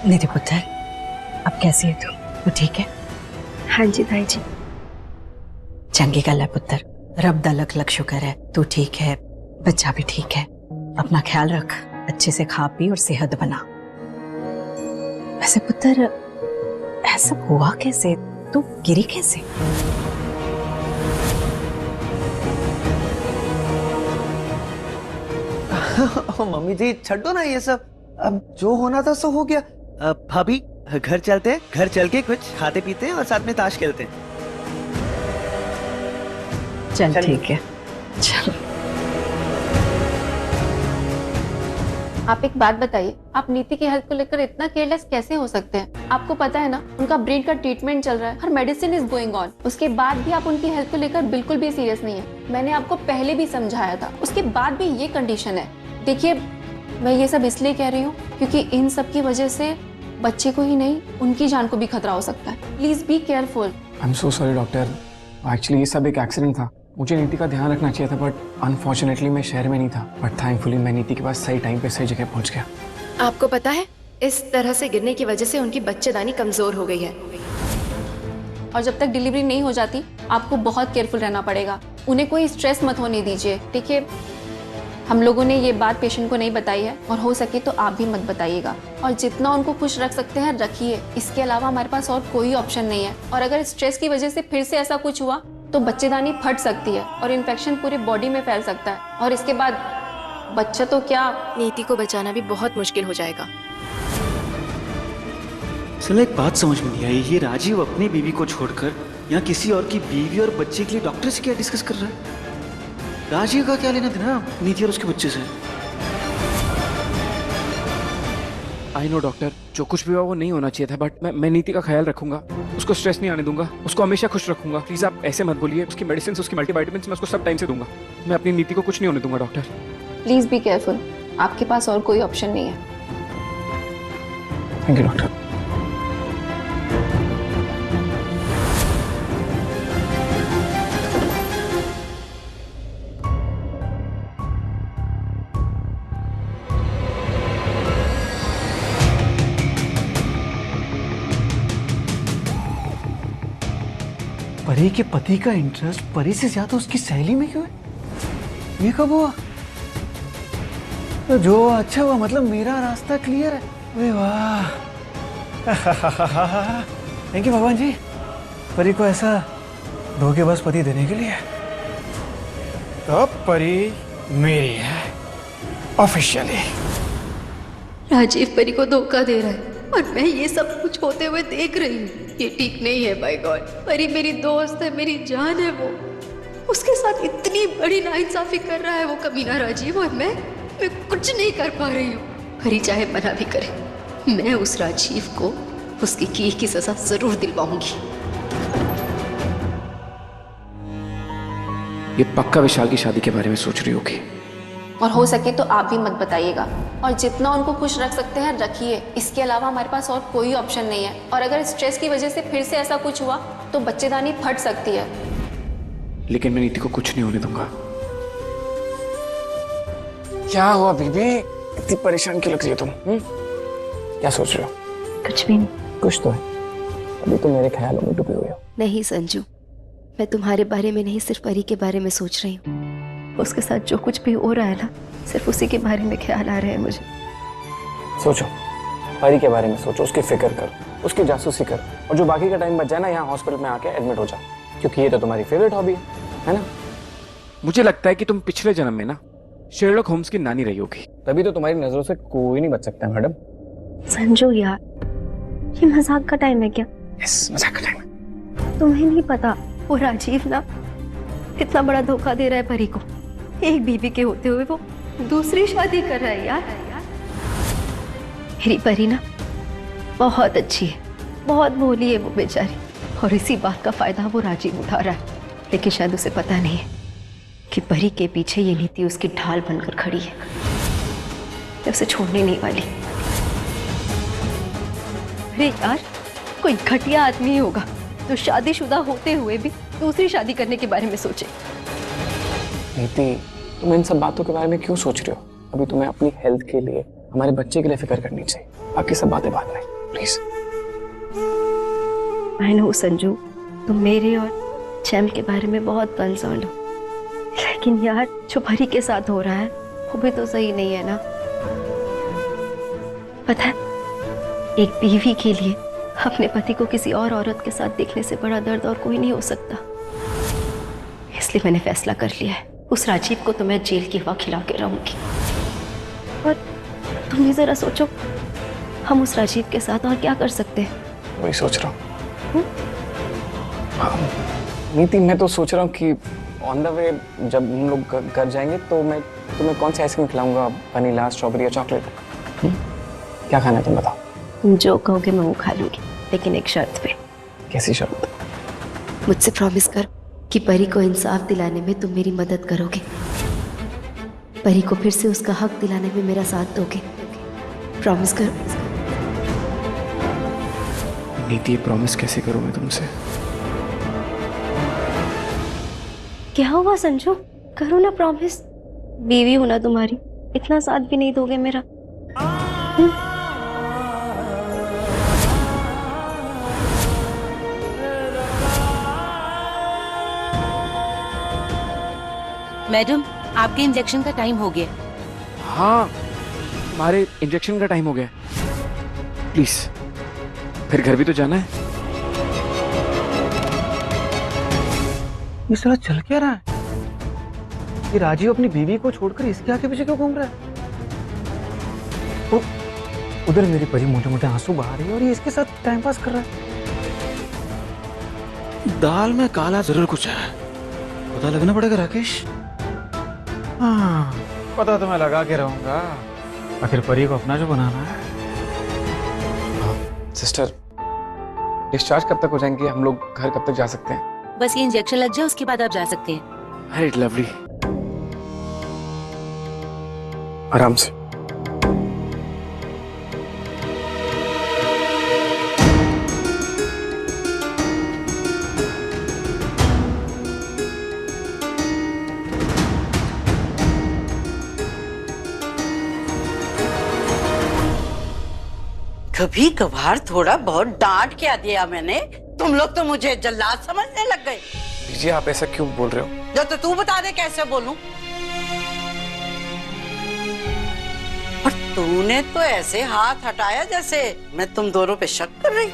निधि पुत्र, अब कैसी है तू ठीक है? हाँ जी ताई जी। चंगी गल है पुत्र, रब दा लख लख शुक्र है तू ठीक है, बच्चा भी ठीक है। अपना ख्याल रख, अच्छे से खा पी और सेहत बना। वैसे पुत्र ऐसा हुआ कैसे, तू गिरी कैसे? मम्मी जी छड्डो ना ये सब, अब जो होना था सो हो गया। भाभी घर चलते हैं, घर चल के कुछ खाते पीते हैं और साथ में ताश खेलते हैं। चल ठीक है, चल। आप एक बात बताइए, आप नीति की हेल्थ को लेकर इतना केयरलेस कैसे हो सकते हैं? आपको पता है ना उनका ब्रेन का ट्रीटमेंट चल रहा है, हर मेडिसिन इज गोइंग ऑन। उसके बाद भी आप उनकी हेल्थ को लेकर बिल्कुल भी सीरियस नहीं है। मैंने आपको पहले भी समझाया था, उसके बाद भी ये कंडीशन है। देखिए मैं ये सब इसलिए कह रही हूँ क्योंकि इन सब की वजह से बच्चे को ही नहीं उनकी जान को भी खतरा हो सकता है। Please be careful. I am so sorry doctor, actually ये सब एक एक्सीडेंट था। मुझे नीति का ध्यान रखना चाहिए था, बट अनफॉर्चुनेटली मैं शहर में नहीं था। बट थैंकफुली मैं नीति के पास सही टाइम पे सही जगह पहुंच गया। आपको पता है इस तरह से गिरने की वजह से उनकी बच्चेदानी कमजोर हो गई है। और जब तक डिलीवरी नहीं हो जाती आपको बहुत केयरफुल रहना पड़ेगा। उन्हें कोई स्ट्रेस मत होने दीजिए, ठीक है? हम लोगों ने ये बात पेशेंट को नहीं बताई है और हो सके तो आप भी मत बताइएगा। और जितना उनको खुश रख सकते हैं रखिए, इसके अलावा हमारे पास और कोई ऑप्शन नहीं है। और अगर स्ट्रेस की वजह से फिर से ऐसा कुछ हुआ तो बच्चेदानी फट सकती है और इन्फेक्शन पूरे बॉडी में फैल सकता है, और इसके बाद बच्चा तो क्या, नीति को बचाना भी बहुत मुश्किल हो जाएगा। चलो एक बात समझ में नहीं आई, ये राजीव अपनी बीवी को छोड़कर यहाँ किसी और की बीवी और बच्चे के लिए डॉक्टर से क्या डिस्कस कर रहा है? राजीव का क्या लेना देना नीति और उसके बच्चे से? आई नो डॉक्टर, जो कुछ भी हुआ वो नहीं होना चाहिए था, बट मैं नीति का ख्याल रखूंगा। उसको स्ट्रेस नहीं आने दूंगा, उसको हमेशा खुश रखूंगा। प्लीज आप ऐसे मत बोलिए। उसकी मेडिसिन, उसकी मल्टीविटामिन्स मैं उसको सब टाइम से दूंगा। मैं अपनी नीति को कुछ नहीं होने दूंगा डॉक्टर। Please be careful. आपके पास और कोई ऑप्शन नहीं है। Thank you doctor. परी के पति का इंटरेस्ट परी से ज्यादा उसकी सहेली में क्यों है? ये कब हुआ? तो जो अच्छा हुआ, मतलब मेरा रास्ता क्लियर है। अरे वाह, थैंक यू भगवान जी, परी को ऐसा धोखेबाज पति देने के लिए। तो परी मेरी है ऑफिशियली। राजीव परी को धोखा दे रहा है और मैं ये सब कुछ होते हुए देख रही हूँ। ये ठीक नहीं है बाय गॉड। परी मेरी दोस्त है, मेरी जान है। वो उसके साथ इतनी बड़ी नाइंसाफी कर रहा है वो कमीना राजीव, और मैं कुछ नहीं कर पा रही हूँ। परी चाहे मना भी करे, मैं उस राजीव को उसकी की सजा जरूर दिलवाऊंगी। ये पक्का विशाल की शादी के बारे में सोच रही होगी। और हो सके तो आप भी मत बताइएगा। और जितना उनको खुश रख सकते हैं रखिए, इसके अलावा हमारे पास और कोई ऑप्शन नहीं है। और अगर स्ट्रेस की वजह से फिर से ऐसा कुछ हुआ तो बच्चेदानी फट सकती है। लेकिन मैं नीति को कुछ नहीं होने दूंगा। क्या हुआ बीबी, इतनी परेशान क्यों लग रही हो तुम? क्या सोच रहे हो? कुछ भी नहीं। कुछ तो है, अभी तो मेरे ख्यालों में डूबे हुए हो। नहीं संजू, मैं तुम्हारे बारे में नहीं, सिर्फ परी के बारे में सोच रही हूँ। उसके साथ जो कुछ भी हो रहा है ना, सिर्फ उसी के बारे में ख्याल आ रहे हैं मुझे। सोचो, परी के बारे में सोचो, उसकी फिक्र कर, उसकी जासूसी कर, और जो बाकी का टाइम बच जाए ना, यहाँ हॉस्पिटल में आके एडमिट हो जा, क्योंकि ये तो तुम्हारी फेवरेट हॉबी है ना? मुझे लगता है कि तुम पिछले जन्म में ना शेरलॉक होम्स की नानी रही होगी, तभी तो तुम्हारी नजरों से कोई नहीं बच सकता मैडम। संजू यार, ये मजाक का टाइम है क्या? यस, मजाक का टाइम है। तुम्हें नहीं पता वो राजीव ना कितना बड़ा धोखा दे रहा है परी को। एक बीवी के होते हुए वो दूसरी शादी कर रहा है यार। मेरी परी ना बहुत अच्छी है, बहुत भोली है वो बेचारी, और इसी बात का फायदा वो राजीव उठा रहा है। लेकिन शायद उसे पता नहीं है कि परी के पीछे ये नीति उसकी ढाल बनकर खड़ी है, मैं उसे छोड़ने नहीं वाली। अरे यार, कोई घटिया आदमी होगा तो शादीशुदा होते हुए भी दूसरी शादी करने के बारे में सोचे। नीति, तुम इन सब बातों के बारे में क्यों सोच रहे हो? अभी तुम्हें अपनी हेल्थ के लिए, हमारे बच्चे के लिए फिक्र करनी चाहिए, बाकी सब बातें बाद में। प्लीज। आई नो संजू, तुम मेरे और चैम के बारे में बहुत कंसर्न हो, लेकिन यार जो परी के साथ हो रहा है वो भी तो सही नहीं है ना। पता है, एक बीवी के लिए अपने पति को किसी और औरत के साथ देखने से बड़ा दर्द और कोई नहीं हो सकता। इसलिए मैंने फैसला कर लिया है, उस राजीव को तो मैं जेल की हवा खिला के रहूंगी। और तुम भी जरा सोचो, हम उस राजीव के साथ और क्या कर सकते हैं? वही सोच रहा हूँ। हाँ, नीति, मैं तो सोच रहा हूँ कि ऑन द वे जब हम लोग घर जाएंगे तो मैं तुम्हें कौन सी आइसक्रीम खिलाऊंगा, वनीला, स्ट्रॉबेरी या चॉकलेट? क्या खाना है तुम बताओ। तुम जो कहोगे मैं वो खा लूंगी, लेकिन एक शर्त पे। कैसी शर्त? मुझसे प्रॉमिस कर कि परी को इंसाफ दिलाने में तुम मेरी मदद करोगे, परी को फिर से उसका हक दिलाने में मेरा साथ दोगे। प्रॉमिस करो। नीति, ये प्रॉमिस कैसे करूं मैं तुमसे? क्या हुआ संजू, करो ना प्रॉमिस। बीवी हूं ना तुम्हारी, इतना साथ भी नहीं दोगे मेरा? मैडम, आपके इंजेक्शन का टाइम हो गया। हाँ, हमारे इंजेक्शन का टाइम हो गया। प्लीज, फिर घर भी तो जाना है। ये साला चल क्या रहा है? ये राजीव अपनी बीवी को छोड़कर इसके आगे पीछे क्यों घूम रहा है? उधर मेरी परी मोटे मोटे आंसू बहा रही है और ये इसके साथ टाइम पास कर रहा है। दाल में काला जरूर कुछ है, पता लगना पड़ेगा राकेश। हाँ, पता तो मैं लगा के रहूंगा। आखिर परी को अपना जो बनाना है। सिस्टर, डिस्चार्ज कब तक हो जाएंगे? हम लोग घर कब तक जा सकते हैं? बस ये इंजेक्शन लग जाए, उसके बाद आप जा सकते हैं। अरे लवली, आराम से। कभी कभार थोड़ा बहुत डांट क्या दिया मैंने? तुम लोग तो मुझे जल्लाद समझने लग गए। जी, आप ऐसा क्यों बोल रहे हो? जो तो तू बता दे कैसे बोलूं। और तूने तो ऐसे हाथ हटाया जैसे मैं तुम दोनों पे शक कर रही।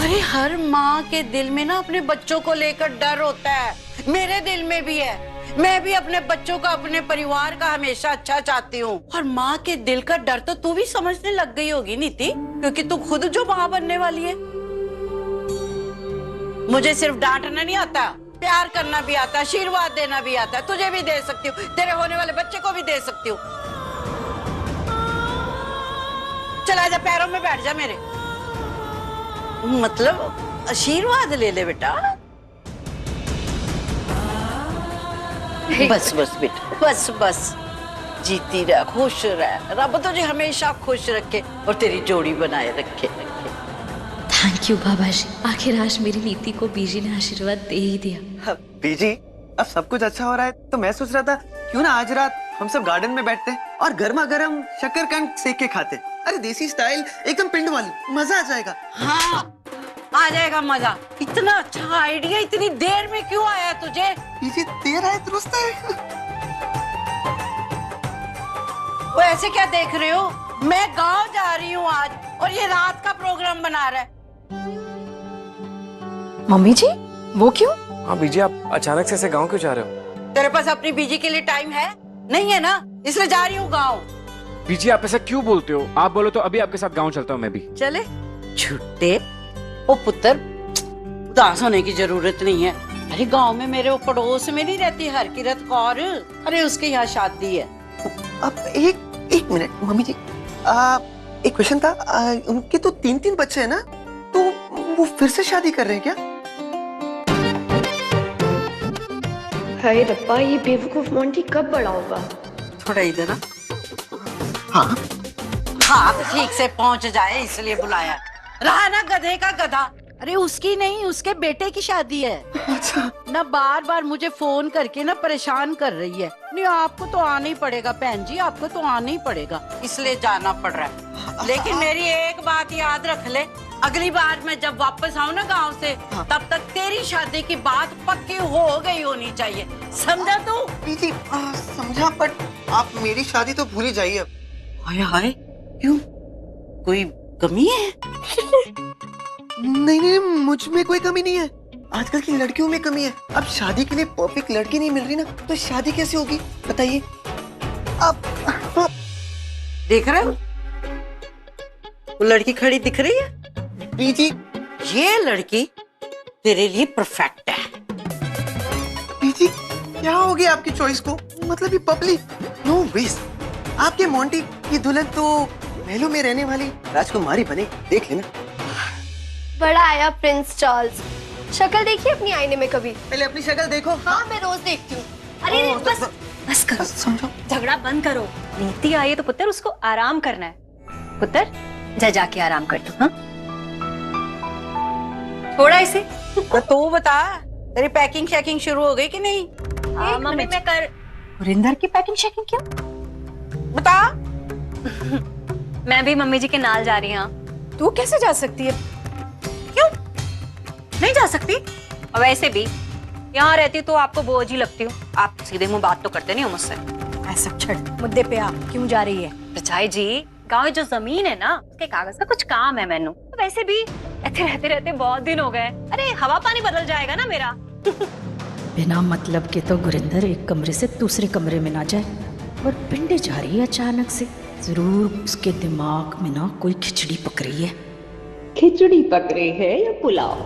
अरे हर माँ के दिल में ना अपने बच्चों को लेकर डर होता है, मेरे दिल में भी है। मैं भी अपने बच्चों का, अपने परिवार का हमेशा अच्छा चाहती हूँ। और माँ के दिल का डर तो तू भी समझने लग गई होगी नीति, क्योंकि तू खुद जो माँ बनने वाली है। मुझे सिर्फ डांटना नहीं आता, प्यार करना भी आता, आशीर्वाद देना भी आता है। तुझे भी दे सकती हूँ, तेरे होने वाले बच्चे को भी दे सकती हूँ। चला जा, पैरों में बैठ जा मेरे। मतलब आशीर्वाद ले ले बेटा। बस बस बेटा, बस बस, जीती रह, खुश रह। रब तुझे हमेशा खुश रखे और तेरी जोड़ी बनाए रखे। थैंक यू बाबा जी, आखिर आज मेरी नीति को बीजी ने आशीर्वाद दे ही दिया। बीजी, अब सब कुछ अच्छा हो रहा है तो मैं सोच रहा था क्यों ना आज रात हम सब गार्डन में बैठते और गर्मा गर्म शक्करकंद सेक के खाते। अरे देसी स्टाइल, एकदम पिंड वाली, मजा आ जाएगा। हाँ, आ जाएगा मजा। इतना अच्छा आइडिया इतनी देर में क्यों आया तुझे? बीजी, देर आए दुरुस्त है। वो ऐसे क्या देख रहे हो? मैं गांव जा रही हूँ आज और ये रात का प्रोग्राम बना रहा है। मम्मी जी, वो क्यों? हाँ बीजी, आप अचानक से ऐसे गांव क्यों जा रहे हो? तेरे पास अपनी बीजी के लिए टाइम है? नहीं है ना, इसलिए जा रही हूँ गांव। बीजी, आप ऐसा क्यों बोलते हो? आप बोलो तो अभी आपके साथ गांव चलता हूँ मैं भी। चले छुट्टे। ओ पुत्र, उदास होने की जरूरत नहीं है। अरे गांव में मेरे वो पड़ोस में नहीं रहती हरकिरत कौर? अरे उसके यहाँ शादी है। अब एक मिनट मम्मी जी, एक क्वेश्चन था। उनके तो 3 बच्चे हैं ना, तो वो फिर से शादी कर रहे हैं क्या? हाय रब्बा, ये बेवकूफ मोंटी कब बड़ा होगा? थोड़ा इधर। हाँ हाँ, ठीक से पहुंच जाए इसलिए बुलाया। रहा ना गधे का गधा, अरे उसकी नहीं, उसके बेटे की शादी है। अच्छा। ना बार बार मुझे फोन करके ना परेशान कर रही है। नहीं आपको तो आना ही पड़ेगा बहन जी, आपको तो आना ही पड़ेगा, इसलिए जाना पड़ रहा है। लेकिन मेरी एक बात याद रख ले, अगली बार मैं जब वापस आऊँ ना गांव से, तब तक तेरी शादी की बात पक्की हो गई होनी चाहिए, समझा तू? दीदी समझा, पर आप मेरी शादी तो भूल ही जाइए अब। हाय हाय, क्यों? कोई कमी है? नहीं, मुझ में कोई कमी नहीं है। आजकल की लड़कियों में कमी है। अब शादी के लिए परफेक्ट लड़की नहीं मिल रही ना, तो शादी कैसे होगी बताइए? अब देख रहे हो, वो लड़की खड़ी दिख रही है? दीदी, ये लड़की तेरे लिए परफेक्ट है। दीदी क्या हो गया आपकी चॉइस को? मतलब ये पपली, नो वेस्ट। आपके मोंटी ये दुल्हन तो महलों में रहने वाली राजकुमारी बने, देख लेना। बड़ा आया प्रिंस चार्ल्स। शक्ल देखी अपनी आईने में कभी? पहले अपनी शक्ल देखो। हाँ मैं रोज देखती हूँ। अरे बस करो, समझो। झगड़ा बंद करो। नीति आई है तो पुत्र उसको आराम करना है। पुत्र जा जाके आराम कर तू। हाँ थोड़ा इसे। तो तू बता, तेरी पैकिंग शैकिंग शुरू हो गई कि नहीं? मम्मी मैं कर। गुरिंदर की पैकिंग शैकिंग क्यों? बता। मैं भी मम्मी जी के नाल जा रही हूँ। तू कैसे जा सकती है? क्यों नहीं जा सकती? और वैसे भी यहाँ रहती तो आपको बोझ ही लगती हूँ। आप सीधे मुंह बात तो करते नहीं हो मुझसे। ऐसा छड़ मुद्दे पे आ, क्यों जा रही है? रचाई जी, गाँव में जो जमीन है ना, उसके कागज का कुछ काम है मैनू। वैसे भी ऐसे रहते रहते बहुत दिन हो गए। अरे हवा पानी बदल जाएगा ना मेरा। बिना मतलब के तो गुरिंदर एक कमरे से दूसरे कमरे में ना जाए, और पिंडे जा रही है अचानक से। जरूर उसके दिमाग में ना कोई खिचड़ी पक रही है। खिचड़ी पक रही है या पुलाव,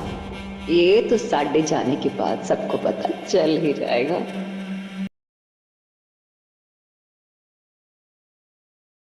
ये तो साढ़े जाने के बाद सबको पता चल ही जाएगा।